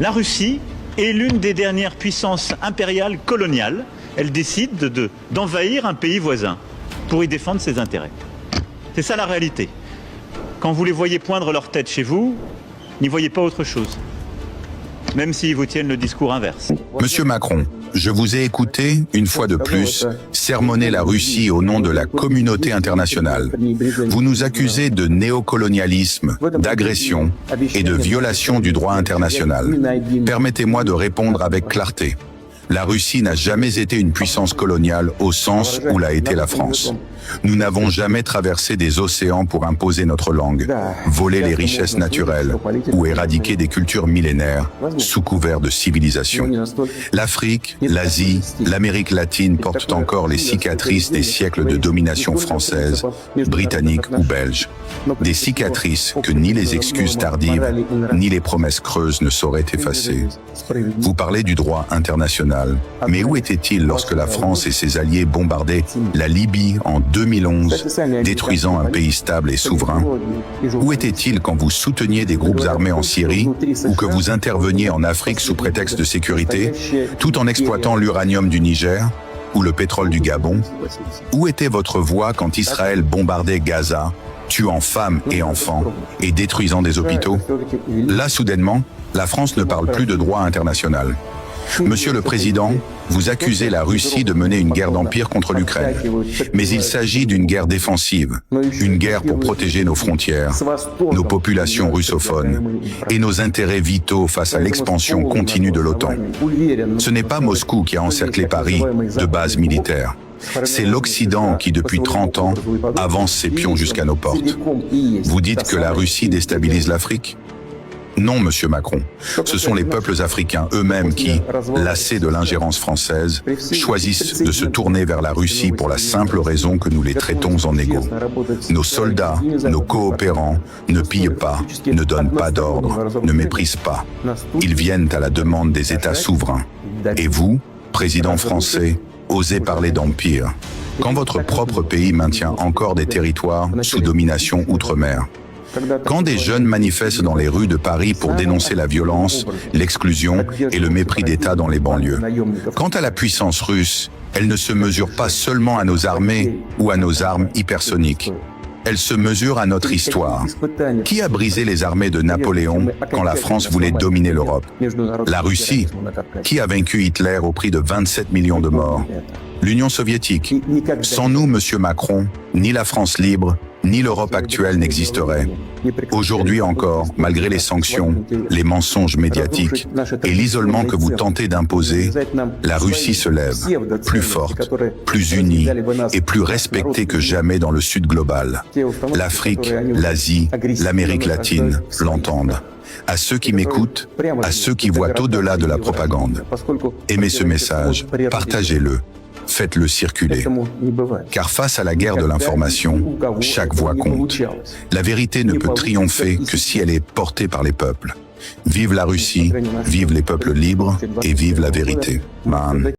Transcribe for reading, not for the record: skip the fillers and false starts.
La Russie est l'une des dernières puissances impériales coloniales. Elle décide d'envahir un pays voisin pour y défendre ses intérêts. C'est ça la réalité. Quand vous les voyez poindre leur tête chez vous, n'y voyez pas autre chose. Même s'ils vous tiennent le discours inverse. Monsieur Macron, je vous ai écouté, une fois de plus, sermonner la Russie au nom de la communauté internationale. Vous nous accusez de néocolonialisme, d'agression et de violation du droit international. Permettez-moi de répondre avec clarté. La Russie n'a jamais été une puissance coloniale au sens où l'a été la France. Nous n'avons jamais traversé des océans pour imposer notre langue, voler les richesses naturelles ou éradiquer des cultures millénaires sous couvert de civilisation. L'Afrique, l'Asie, l'Amérique latine portent encore les cicatrices des siècles de domination française, britannique ou belge. Des cicatrices que ni les excuses tardives, ni les promesses creuses ne sauraient effacer. Vous parlez du droit international, mais où était-il lorsque la France et ses alliés bombardaient la Libye en 2011, détruisant un pays stable et souverain? Où était-il quand vous souteniez des groupes armés en Syrie ou que vous interveniez en Afrique sous prétexte de sécurité, tout en exploitant l'uranium du Niger ou le pétrole du Gabon? Où était votre voix quand Israël bombardait Gaza, tuant femmes et enfants et détruisant des hôpitaux? Là, soudainement, la France ne parle plus de droit international. Monsieur le Président, vous accusez la Russie de mener une guerre d'empire contre l'Ukraine. Mais il s'agit d'une guerre défensive, une guerre pour protéger nos frontières, nos populations russophones et nos intérêts vitaux face à l'expansion continue de l'OTAN. Ce n'est pas Moscou qui a encerclé Paris de bases militaires. C'est l'Occident qui, depuis 30 ans, avance ses pions jusqu'à nos portes. Vous dites que la Russie déstabilise l'Afrique ? Non, monsieur Macron. Ce sont les peuples africains eux-mêmes qui, lassés de l'ingérence française, choisissent de se tourner vers la Russie pour la simple raison que nous les traitons en égaux. Nos soldats, nos coopérants, ne pillent pas, ne donnent pas d'ordre, ne méprisent pas. Ils viennent à la demande des États souverains. Et vous, président français, osez parler d'empire, quand votre propre pays maintient encore des territoires sous domination outre-mer. Quand des jeunes manifestent dans les rues de Paris pour dénoncer la violence, l'exclusion et le mépris d'État dans les banlieues. Quant à la puissance russe, elle ne se mesure pas seulement à nos armées ou à nos armes hypersoniques. Elle se mesure à notre histoire. Qui a brisé les armées de Napoléon quand la France voulait dominer l'Europe? La Russie. Qui a vaincu Hitler au prix de 27 millions de morts? L'Union soviétique. Sans nous, monsieur Macron, ni la France libre, ni l'Europe actuelle n'existerait. Aujourd'hui encore, malgré les sanctions, les mensonges médiatiques et l'isolement que vous tentez d'imposer, la Russie se lève, plus forte, plus unie et plus respectée que jamais dans le Sud global. L'Afrique, l'Asie, l'Amérique latine l'entendent. À ceux qui m'écoutent, à ceux qui voient au-delà de la propagande, aimez ce message, partagez-le. Faites-le circuler. Car face à la guerre de l'information, chaque voix compte. La vérité ne peut triompher que si elle est portée par les peuples. Vive la Russie, vive les peuples libres et vive la vérité. Man.